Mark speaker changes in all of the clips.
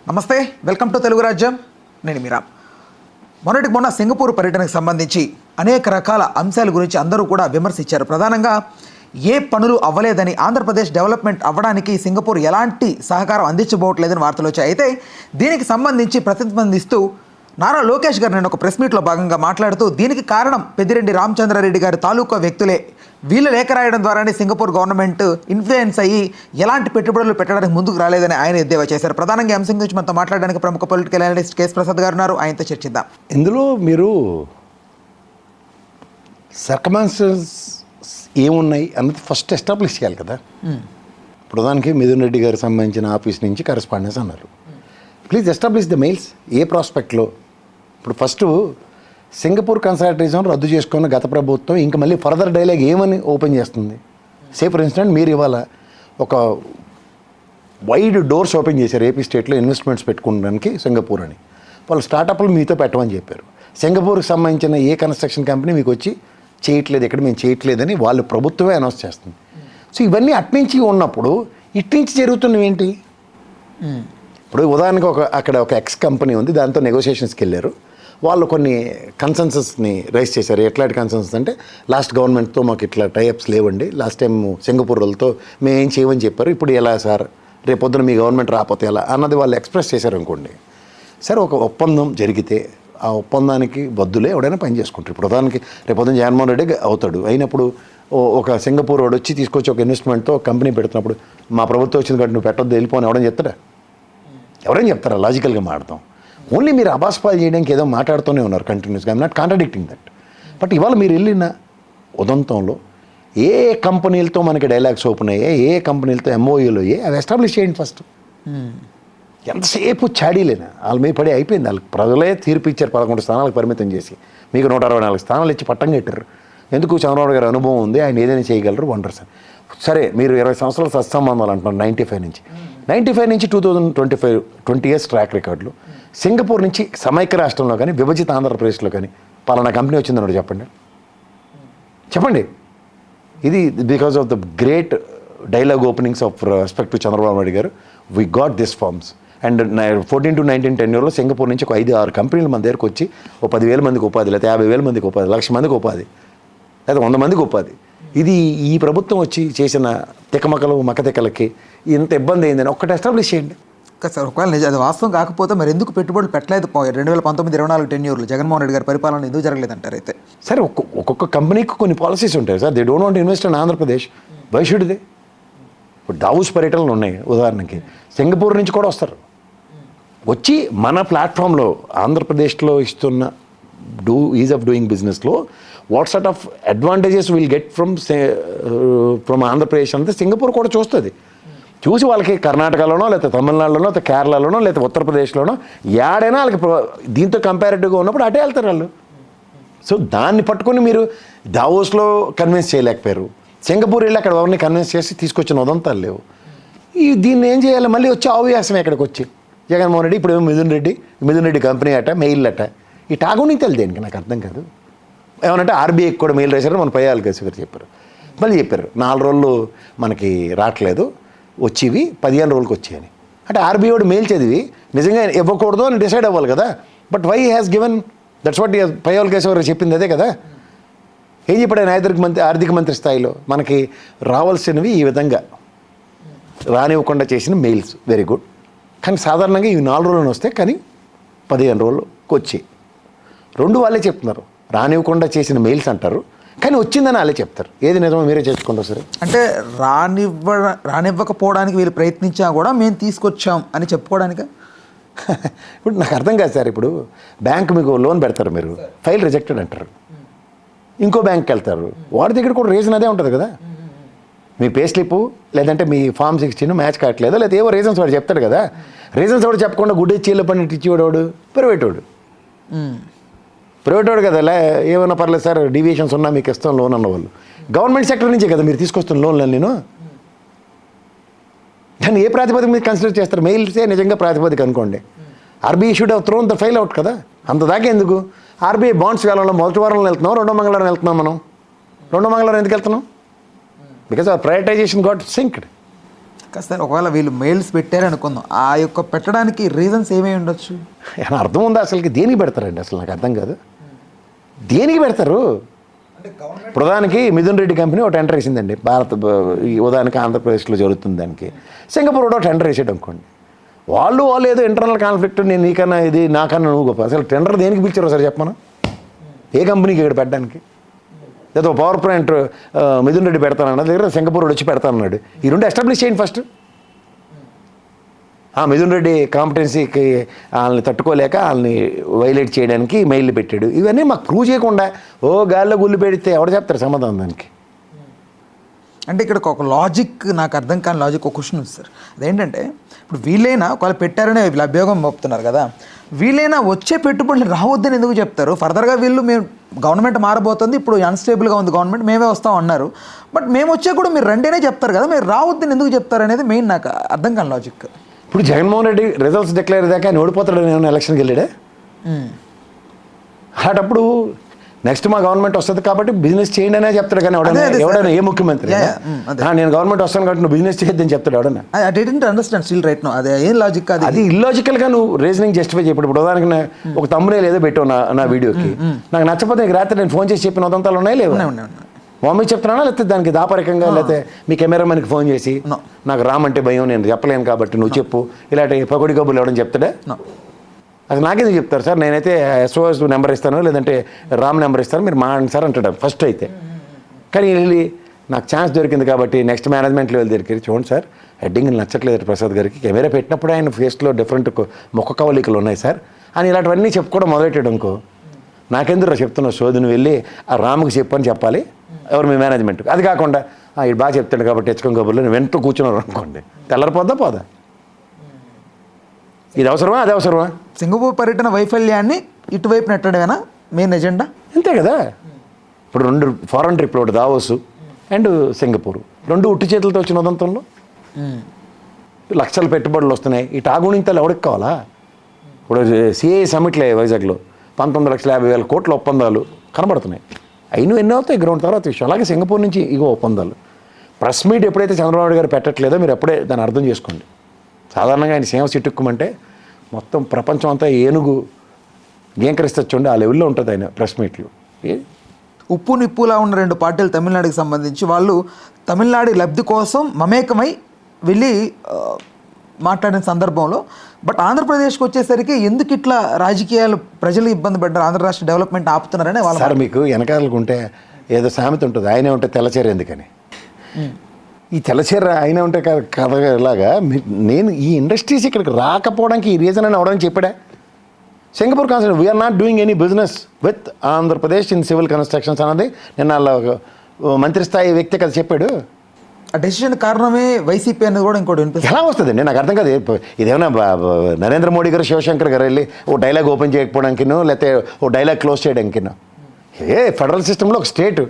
Speaker 1: నమస్తే, welcome to Telugu రాజ్యం. నేను మీరా. మొన్న సింగపూర్ పర్యటనకు సంబంధించి అనేక రకాల అంశాల గురించి అందరూ కూడా విమర్శించారు. ప్రధానంగా ఏ పనులు అవ్వలేదని, ఆంధ్రప్రదేశ్ డెవలప్మెంట్ అవ్వడానికి సింగపూర్ ఎలాంటి సహకారం అందించబోవట్లేదని వార్తలు వచ్చాయి. అయితే దీనికి సంబంధించి ప్రతిస్పందిస్తూ నారా లోకేష్ గారు నేను ఒక ప్రెస్ మీట్లో భాగంగా మాట్లాడుతూ దీనికి కారణం పెద్దిరెడ్డి రామచంద్రారెడ్డి గారి తాలూకా వ్యక్తులే, వీళ్ళు లేఖ రాయడం ద్వారానే సింగపూర్ గవర్నమెంట్ ఇన్ఫ్లుయెన్స్ అయ్యి ఎలాంటి పెట్టుబడులు పెట్టడానికి ముందుకు రాలేదని ఆయన ఎద్దేవా చేశారు. ప్రధానంగా ఈ అంశం గురించి మనతో మాట్లాడడానికి ప్రముఖ పొలిటికల్ అనలిస్ట్ కేఎస్ ప్రసాద్ గారు ఉన్నారు. ఆయనతో చర్చిద్దాం.
Speaker 2: ఇందులో మీరు సర్కమాన్సెస్ ఏమున్నాయి అన్నది ఫస్ట్ ఎస్టాబ్లిష్ చేయాలి కదా. ప్రధానికి మిథున్ రెడ్డి గారికి సంబంధించిన ఆఫీస్ నుంచి కరెస్పాండెన్స్ అన్నారు. Please establish the mails. ఏ ప్రాస్పెక్ట్లో ఇప్పుడు ఫస్ట్ సింగపూర్ కన్సల్టేషన్ రద్దు చేసుకున్న గత ప్రభుత్వం ఇంకా మళ్ళీ ఫర్దర్ డైలాగ్ ఏమని ఓపెన్ చేస్తుంది? సే ఫర్ ఇన్స్టెంట్ మీరు ఇవాళ ఒక వైడ్ డోర్స్ ఓపెన్ చేశారు ఏపీ స్టేట్లో ఇన్వెస్ట్మెంట్స్ పెట్టుకోవడానికి సింగపూర్ అని. వాళ్ళు స్టార్టప్లు మీతో పెట్టమని చెప్పారు. సింగపూర్కి సంబంధించిన ఏ కన్స్ట్రక్షన్ కంపెనీ మీకు వచ్చి చేయట్లేదు, ఇక్కడ మేము చేయట్లేదని వాళ్ళు ప్రభుత్వమే అనౌన్స్ చేస్తుంది. సో ఇవన్నీ అట్నుంచి ఉన్నప్పుడు ఇట్నుంచి జరుగుతున్నవి ఏంటి? ఇప్పుడు ఉదాహరణకు అక్కడ ఒక ఎక్స్ కంపెనీ ఉంది, దాంతో నెగోషియేషన్స్కి వెళ్ళారు. వాళ్ళు కొన్ని కన్సెన్సస్ని రైజ్ చేశారు. ఎట్లాంటి కన్సెన్సస్ అంటే లాస్ట్ గవర్నమెంట్తో మాకు ఇట్లా టైఅప్స్ లేవండి, లాస్ట్ టైం సింగపూర్ వాళ్ళతో మేము ఏం చేయమని చెప్పారు, ఇప్పుడు ఎలా సార్, రేపొద్దున మీ గవర్నమెంట్ రాకపోతే ఎలా అన్నది వాళ్ళు ఎక్స్ప్రెస్ చేశారు అనుకోండి. సరే, ఒక ఒప్పందం జరిగితే ఆ ఒప్పందానికి బద్దులే ఎవడైనా పని చేసుకుంటారు. ఇప్పుడు ఉదాహరణకి రేపొద్దున జగన్మోహన్ రెడ్డి అవుతాడు, అయినప్పుడు ఒక సింగపూర్ వాడు వచ్చి తీసుకొచ్చి ఒక ఇన్వెస్ట్మెంట్తో కంపెనీ పెడుతున్నప్పుడు మా ప్రభుత్వం వచ్చింది కాబట్టి నువ్వు పెట్టొద్దు వెళ్ళిపోని ఎవడని చెప్తాడా? ఎవరైనా చెప్తారా? లాజికల్గా మాట్లాడతాం. ఓన్లీ మీరు అబాస్పాలు చేయడానికి ఏదో మాట్లాడుతూనే ఉన్నారు కంటిన్యూస్గా. I'm not contradicting that. But ఇవాళ మీరు వెళ్ళిన ఉదంతంలో ఏ కంపెనీలతో మనకి డైలాగ్స్ ఓపెన్ అయ్యాయి, ఏ కంపెనీలతో ఎంఓయూలు అయ్యాయి, అవి ఎస్టాబ్లిష్ చేయండి ఫస్ట్. ఎంతసేపు చాడీలేనా వాళ్ళ మీద పడి అయిపోయింది. వాళ్ళకి ప్రజలే తీర్పు ఇచ్చారు 11 స్థానాలకు పరిమితం చేసి. మీకు 164 స్థానాలు ఇచ్చి పట్టం కట్టారు. ఎందుకు? చంద్రబాబు గారి అనుభవం ఉంది, ఆయన ఏదైనా చేయగలరు, 100%. సరే, మీరు 20 సంవత్సరాల సత్సంబంధాలు అంటున్నారు. 95 నుంచి 2025 20 ఇయర్స్ ట్రాక్ రికార్డులు. సింగపూర్ నుంచి సమైక్య రాష్ట్రంలో కానీ విభజిత ఆంధ్రప్రదేశ్లో కానీ పలానా కంపెనీ వచ్చిందన్నాడు చెప్పండి. ఇది because of the great dialogue openings of respect to Chandrababu Naidu garu we got this farms. And 14 to 19 టెన్యూర్లో సింగపూర్ నుంచి ఒక 5-6 కంపెనీలు మన దగ్గరకు వచ్చి ఓ 10,000 మందికి ఉపాధి, లేకపోతే 50,000 మందికి ఉపాధి, 1,00,000 మందికి ఉపాధి, లేదా 100 మందికి ఉపాధి. ఇది ఈ ప్రభుత్వం వచ్చి చేసిన మకతికలకి ఇంత ఇబ్బంది అయిందని ఒక్కటి ఎస్టాబ్లిష్ చేయండి.
Speaker 1: సార్, ఒకవేళ అది వాస్తవం కాకపోతే మరి ఎందుకు పెట్టుబడులు పెట్టలేదు? 2019-24 టెన్యూర్లు జగన్మోహన్ రెడ్డి గారి పరిపాలన ఎందుకు జరగలేదంటారు? అయితే
Speaker 2: సరే, ఒక్కొక్క కంపెనీకి కొన్ని పాలసీస్ ఉంటాయి sir. They don't want invest in Andhra Pradesh. Why should they? ఇప్పుడు దావూస్ పర్యటనలు ఉన్నాయి ఉదాహరణకి, సింగపూర్ నుంచి కూడా వస్తారు. వచ్చి మన ప్లాట్ఫామ్లో ఆంధ్రప్రదేశ్లో ఇస్తున్న ఈజ్ ఆఫ్ డూయింగ్ బిజినెస్లో what sort of advantages will get from Andhra Pradesh అంటే సింగపూర్ కూడా చూస్తుంది. చూసి వాళ్ళకి కర్ణాటకలోనో, లేకపోతే తమిళనాడులోనో, లేకపోతే కేరళలోనో, లేకపోతే ఉత్తరప్రదేశ్లోనో ఏడైనా వాళ్ళకి దీంతో కంపారిటివ్గా ఉన్నప్పుడు అటే వెళ్తారు వాళ్ళు. సో దాన్ని పట్టుకొని మీరు దావోస్లో కన్విన్స్ చేయలేకపోయారు. సింగపూర్ వెళ్ళి అక్కడ ఎవరిని కన్విన్స్ చేసి తీసుకొచ్చిన ఉదంతాలు లేవు. దీన్ని ఏం చేయాలి? మళ్ళీ వచ్చి ఆవ్యాసం ఎక్కడికి వచ్చి జగన్మోహన్ రెడ్డి ఇప్పుడు మిథున్ రెడ్డి కంపెనీ అట, మెయిల్ అట, ఈ టాగునీతలు దేనికి నాకు అర్థం కాదు. ఏమనంటే ఆర్బీఐకి కూడా మెయిల్ రాశారు, మన పయ్యాలి కేసు గారు చెప్పారు. మళ్ళీ చెప్పారు 4 రోజులు మనకి రావట్లేదు, వచ్చేవి 15 రోజులకి వచ్చాయని. అంటే ఆర్బీఐ వాడు మెయిల్ చదివి నిజంగా ఇవ్వకూడదు అని డిసైడ్ అవ్వాలి కదా. But why has given? That's what Payyavula Keshav garu చెప్పింది అదే కదా. ఏం చెప్పాడు ఆయన? ఆర్థిక మంత్రి స్థాయిలో మనకి రావాల్సినవి ఈ విధంగా రానివ్వకుండా చేసిన మెయిల్స్ వెరీ గుడ్. కానీ సాధారణంగా ఇవి 4 రోజులను వస్తే కానీ 15 రోజులకు వచ్చాయి. 2 వాళ్ళే చెప్తున్నారు. రానివ్వకుండా చేసిన మెయిల్స్ అంటారు, కానీ వచ్చిందని వాళ్ళే చెప్తారు. ఏది నిజమో మీరే చేసుకుంటారు సరే.
Speaker 1: అంటే రానివ్వకపోవడానికి వీళ్ళు ప్రయత్నించా కూడా మేము తీసుకొచ్చాం అని చెప్పుకోవడానికి
Speaker 2: ఇప్పుడు నాకు అర్థం కాదు సార్. ఇప్పుడు బ్యాంక్ మీకు లోన్ పెడతారు, మీరు ఫైల్ రిజెక్టెడ్ అంటారు, ఇంకో బ్యాంక్కి వెళ్తారు, వాడి దగ్గర కూడా రీజన్ అదే ఉంటుంది కదా. మీ పే స్లిప్ లేదంటే మీ ఫామ్ 16 మ్యాచ్ కావట్లేదు, లేకపోతే ఏవో రీజన్స్ వాడు చెప్తాడు కదా. రీజన్స్ వాడు చెప్పకుండా గుడ్డే చీల పని ఇచ్చేవాడు ప్రైవేట్ వాడు కదా. ఏమన్నా పర్లేదు సార్, డీవియేషన్స్ ఉన్నా మీకు ఇస్తాం లోన్ అన్నవాళ్ళు గవర్నమెంట్ సెక్టర్ నుంచే కదా మీరు తీసుకొస్తున్న లోన్లు. నేను దాన్ని ఏ ప్రాతిపదిక మీద కన్సిడర్ చేస్తారు? మెయిల్సే నిజంగా ప్రాతిపదిక అనుకోండి. RBI should have throne the file out కదా. అంత దాకా ఎందుకు? ఆర్బీఐ బాండ్స్ వేలంలో మొదటి వారంలో వెళ్తున్నాం, 2వ మంగళవారం వెళ్తున్నాం. మనం 2వ మంగళవారం ఎందుకు వెళ్తున్నాం? బికాస్ ఆ ప్రయారిటైజేషన్ గాట్ సింక్డ్.
Speaker 1: కాస్త ఒకవేళ వీళ్ళు మెయిల్స్ పెట్టారు అనుకుందాం, ఆ యొక్క పెట్టడానికి రీజన్స్ ఏమేమి ఉండొచ్చు?
Speaker 2: ఏమైనా అర్థం ఉందా అసలుకి? దేనికి పెడతారండి అసలు? నాకు అర్థం కాదు. దేనికి పెడతారు? ప్రధానికి మిథున్ రెడ్డి కంపెనీ ఒక టెండర్ వేసిందండి, ఈ ఉదాహరణకి ఆంధ్రప్రదేశ్లో జరుగుతుంది దానికి. సింగపూర్ కూడా టెండర్ వేసాడు అనుకోండి, వాళ్ళు ఏదో ఇంటర్నల్ కాన్ఫ్లిక్ట్, నేను నీకన్నా ఇది నాకన్నా నువ్వు గొప్ప. అసలు టెండర్ దేనికి పిలిచారో సార్ చెప్పమను? ఏ కంపెనీకి ఇక్కడ పెట్టడానికి? లేదా పవర్ ప్లాంట్ మిథున్ రెడ్డి పెడతానన్నాడు, దగ్గర సింగపూర్ వచ్చి పెడతానన్నాడు. ఈ రెండు ఎస్టాబ్లిష్ చేయండి ఫస్ట్. మిథున్ రెడ్డి కాంపిటెన్సీకి వాళ్ళని తట్టుకోలేక వాళ్ళని వైలేట్ చేయడానికి మెయిల్ పెట్టాడు. ఇవన్నీ మాకు ప్రూవ్ చేయకుండా గాల్లో గుళ్ళు పెడితే ఎవరు చెప్తారు సమాధానం దానికి?
Speaker 1: అంటే ఇక్కడ ఒక లాజిక్, నాకు అర్థం కాని లాజిక్ ఒక క్వశ్చన్ ఉంది సార్. అదేంటంటే ఇప్పుడు వీళ్ళైనా ఒకవేళ పెట్టారనే వీళ్ళు అభియోగం మోపుతున్నారు కదా, వీళ్ళైనా వచ్చే పెట్టుబడులు రావద్దని ఎందుకు చెప్తారు? ఫర్దర్గా వీళ్ళు మేము గవర్నమెంట్ మారబోతుంది, ఇప్పుడు అన్స్టేబుల్గా ఉంది గవర్నమెంట్, మేమే వస్తాం అన్నారు, బట్ మేము వచ్చే కూడా మీరు రండినే చెప్తారు కదా, మీరు రావద్దని ఎందుకు చెప్తారు అనేది మెయిన్ నాకు అర్థం కాని లాజిక్.
Speaker 2: ఇప్పుడు జగన్మోహన్ రెడ్డి రిజల్ట్స్ డిక్లేర్ దాకా ఆయన ఓడిపోతాడని ఏమైనా ఎలక్షన్కి వెళ్ళాడే? అలాంటప్పుడు నెక్స్ట్ మా గవర్నమెంట్ వస్తుంది కాబట్టి బిజినెస్ చేయండి అనే చెప్తాడు, కానీ ఎవడైనా ఏ ముఖ్యమంత్రి నేను గవర్నమెంట్ వస్తాను కాబట్టి నువ్వు బిజినెస్ చేయొద్దని చెప్తాడు ఎవడన్నా?
Speaker 1: I didn't understand still right now. అదే ఏం లాజిక్? అది
Speaker 2: ఇల్లాజికల్గా నువ్వు రీజనింగ్ జస్టిఫై చేయి. ఇప్పుడు ఉదాహరణకి ఒక తమ్ముడే ఏదో పెట్టావు నా వీడియోకి, నాకు నచ్చకపోతే నీకు రాత్రి నేను ఫోన్ చేసి చెప్పిన ఉదంతాలు ఉన్నాయి లేవు? మమ్మీకి చెప్తున్నానా, లేకపోతే దానికి దాపరికంగా, లేకపోతే మీ కెమెరామెన్కి ఫోన్ చేసి నాకు రామంటే భయం, నేను చెప్పలేను కాబట్టి నువ్వు చెప్పు, ఇలాంటి పకోడి కబుర్లు ఎవడని చెప్తాడా? అది నాకేందుకు చెప్తారు సార్? నేనైతే SOS నెంబర్ ఇస్తాను, లేదంటే రామ్ నెంబర్ ఇస్తాను, మీరు మాట్లాడండి సార్ అంటాడు ఫస్ట్ అయితే. కానీ వెళ్ళి నాకు ఛాన్స్ దొరికింది కాబట్టి నెక్స్ట్ మేనేజ్మెంట్ లెవెల్ దగ్గరికి చూడండి సార్, హెడ్డింగ్ నచ్చట్లేదు ప్రసాద్ గారికి, కెమెరా పెట్టినప్పుడు ఆయన ఫేస్లో డిఫరెంట్ ముఖ కవలికలు ఉన్నాయి సార్ అని ఇలాంటివన్నీ చెప్పుకోవడం మొదలెట్టాడు అనుకో, నాకెందుకు చెప్తున్నావు సోదును వెళ్ళి ఆ రామ్కి చెప్పని చెప్పాలి ఎవరు మీ మేనేజ్మెంట్. అది కాకుండా ఇది బాగా చెప్తాడు కాబట్టి తెచ్చుకోని కబుర్లు నేను వెంటూ కూర్చున్నారు అనుకోండి, తెల్లరిపోద్దా పోదా? ఇది అవసరమా అది అవసరమా?
Speaker 1: సింగపూర్ పర్యటన వైఫల్యాన్ని ఇటువైపు నెట్టడమేనా మెయిన్ ఎజెండా?
Speaker 2: అంతే కదా. ఇప్పుడు 2 ఫారెన్ ట్రిప్లు, ఒకటి దావోస్ అండ్ సింగపూర్, 2 ఉట్టి చేతులతో వచ్చిన ఉదంతంలో లక్షల పెట్టుబడులు వస్తున్నాయి. ఈ టాగుణింతలు ఎవరికి కావాలా? ఇప్పుడు CA సమ్మిట్లే వైజాగ్లో 19,50,000 కోట్ల ఒప్పందాలు కనబడుతున్నాయి. అయిన ఎన్ని అవుతాయి గ్రౌండ్ తర్వాత విషయం. అలాగే సింగపూర్ నుంచి ఇగో ఒప్పందాలు. ప్రెస్ మీట్ ఎప్పుడైతే చంద్రబాబు గారు పెట్టట్లేదో మీరు అప్పుడే దాన్ని అర్థం చేసుకోండి. సాధారణంగా ఆయన సేవ చిట్టుక్కుమంటే మొత్తం ప్రపంచం అంతా ఏనుగు గేంకరిస్తొచ్చుండి ఆ లెవెల్లో ఉంటుంది ఆయన ప్రెస్ మీట్లు.
Speaker 1: ఉప్పు నిప్పులా ఉన్న 2 పార్టీలు తమిళనాడుకి సంబంధించి వాళ్ళు తమిళనాడు లబ్ధి కోసం మమేకమై వెళ్ళి మాట్లాడిన సందర్భంలో, బట్ ఆంధ్రప్రదేశ్కి వచ్చేసరికి ఎందుకు ఇట్లా రాజకీయాలు ప్రజలు ఇబ్బంది పడ్డారు, ఆంధ్ర రాష్ట్ర డెవలప్మెంట్ ఆపుతున్నారని వాళ్ళు.
Speaker 2: సార్ మీకు వెనకాలకు ఉంటే ఏదో సామెత ఉంటుంది, ఆయనే ఉంటే తెల్లచీర ఎందుకని. ఈ తెల్లచీర అయినా ఉంటే కథ ఇలాగా నేను ఈ ఇండస్ట్రీస్ ఇక్కడికి రాకపోవడానికి ఈ రీజన్ అని అవడానికి చెప్పాడా? Singapore concept we are not doing any business with Andhra Pradesh in civil constructions అన్నది నిన్న మంత్రి స్థాయి వ్యక్తి కదా చెప్పాడు.
Speaker 1: ఆ డెసిషన్ కారణమే వైసీపీ అనేది కూడా ఇంకోటి వినిపిస్తుంది.
Speaker 2: ఎలా వస్తుందండి నాకు అర్థం కాదు. ఇదేమన్నా నరేంద్ర మోడీ గారు శివశంకర్ గారు వెళ్ళి ఓ డైలాగ్ ఓపెన్ చేయకపోవడానికినో లేకపోతే ఓ డైలాగ్ క్లోజ్ చేయడానికినో, ఫెడరల్ సిస్టంలో ఒక స్టేట్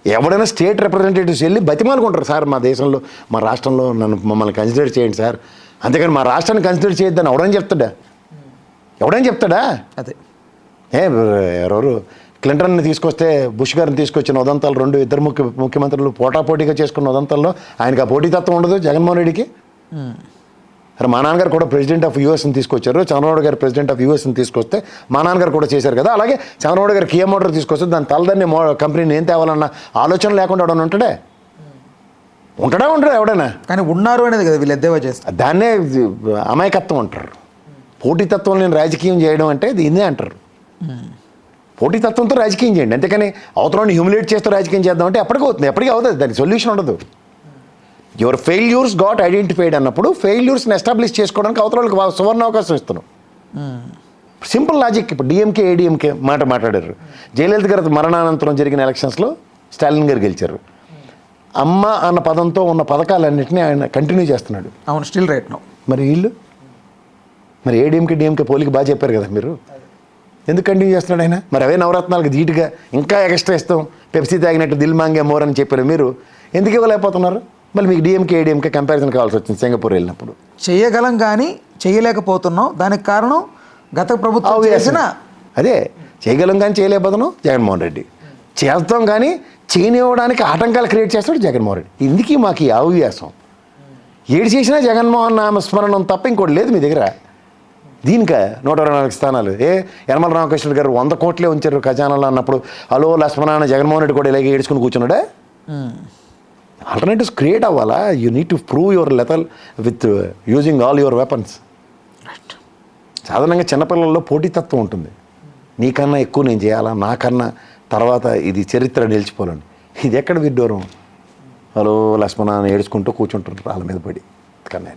Speaker 2: ఎవడైనా స్టేట్ రిప్రజెంటేటివ్స్ వెళ్ళి బతిమాలుకుంటారు, సార్ మా దేశంలో మా రాష్ట్రంలో మమ్మల్ని కన్సిడర్ చేయండి సార్, అంతేకాని మా రాష్ట్రాన్ని కన్సిడర్ చేయొద్దని ఎవడని చెప్తాడా?
Speaker 1: అదే
Speaker 2: ఎవరెవరు క్లింటన్ని తీసుకొస్తే బుష్ గారిని తీసుకొచ్చిన ఉదంతాలు 2 ఇద్దరు ముఖ్యమంత్రులు పోటాపోటీగా చేసుకున్న ఉదంతాల్లో ఆయనకు ఆ పోటీతత్వం ఉండదు జగన్మోహన్ రెడ్డికి. అరే మా నాన్నగారు కూడా ప్రెసిడెంట్ ఆఫ్ యూఎస్ని తీసుకొచ్చారు, చంద్రబాబు గారు ప్రెసిడెంట్ ఆఫ్ యూఎస్ని తీసుకొస్తే మా నాన్నగారు కూడా చేశారు కదా. అలాగే చంద్రబాబు గారు కియా మోటార్ తీసుకొస్తే దాని తలదాన్ని కంపెనీని ఏం తేవాలన్న ఆలోచన లేకుండా ఎవడన్నా ఉంటాడా ఎవడైనా? కానీ
Speaker 1: ఉన్నారు అనేది కదా వీళ్ళు ఎద్దేవా చేస్తారు.
Speaker 2: దాన్నే అమాయకత్వం అంటారు. పోటీతత్వం లేని రాజకీయం చేయడం అంటే దీన్నే అంటారు. పోటీతత్వంతో రాజకీయం చేయండి, అంతేకాని అవతలని హ్యూమిలేట్ చేస్తూ రాజకీయం చేద్దామంటే ఎప్పటికీ అవుతుంది, దానికి సొల్యూషన్ ఉండదు. యువర్ ఫెయిల్యూర్స్ గాట్ ఐడెంటిఫైడ్ అన్నప్పుడు ఫెయిల్యూర్స్ని ఎస్టాబ్లిష్ చేసుకోవడానికి అవతల వాళ్ళకి సువర్ణ అవకాశం ఇస్తున్నాం. Simple logic. ఇప్పుడు డిఎంకే ఏడిఎంకే మాట్లాడారు. జయలలిత గారి మరణానంతరం జరిగిన ఎలక్షన్స్లో స్టాలిన్ గారు గెలిచారు. అమ్మ అన్న పదంతో ఉన్న పథకాలన్నింటినీ ఆయన కంటిన్యూ చేస్తున్నాడు.
Speaker 1: అవును, స్టిల్ రైట్ నౌ.
Speaker 2: మరి వీళ్ళు మరి ఏడిఎంకే డిఎంకే పోలికి బాగా చెప్పారు కదా మీరు, ఎందుకు కంటిన్యూ చేస్తున్నాడు ఆయన? మరి అవే నవరత్నాలకు ధీటుగా ఇంకా ఎక్స్ట్రా ఇస్తాం, పెప్సీ తాగినట్టు దిల్ మాంగే మోర్ అని చెప్పారు మీరు, ఎందుకు ఇవ్వలేకపోతున్నారు? మళ్ళీ మీకు డిఎంకే ఏడిఎంకే కంపారిజన్ కావాల్సి వచ్చింది సింగపూర్ వెళ్ళినప్పుడు.
Speaker 1: చేయగలం కానీ చేయలేకపోతున్నాం, దానికి కారణం గత ప్రభుత్వం చేసిన
Speaker 2: అదే. చేయగలం కానీ చేయలేకపోతున్నాం జగన్మోహన్ రెడ్డి, చేస్తాం కానీ చేయనివ్వడానికి ఆటంకాలు క్రియేట్ చేస్తాడు జగన్మోహన్ రెడ్డి. ఇందుకీ మాకు ఈ అవ్యాసం. ఏడు చేసినా జగన్మోహన్ నామస్మరణం తప్ప ఇంకోటి లేదు మీ దగ్గర. దీనికా 124 స్థానాలు? యనమల రామకృష్ణుడు గారు 100 కోట్లే ఉంచారు ఖజానాలో అన్నప్పుడు హలో లక్ష్మణ జగన్మోహన్ రెడ్డి కూడా ఇలాగే ఏడ్చుకుని కూర్చున్నాడా? ఆల్టర్నేటివ్స్ క్రియేట్ అవ్వాలా. You need to prove your lethal with using all your weapons. సాధారణంగా చిన్నపిల్లల్లో పోటీతత్వం ఉంటుంది. నీకన్నా ఎక్కువ నేను చేయాలా, నాకన్నా తర్వాత ఇది చరిత్ర నిలిచిపోవాలని. ఇది ఎక్కడ విడ్డూరం? హలో లక్ష్మణ ఏడ్చుకుంటూ కూర్చుంటారు వాళ్ళ మీద పడి. కన్నా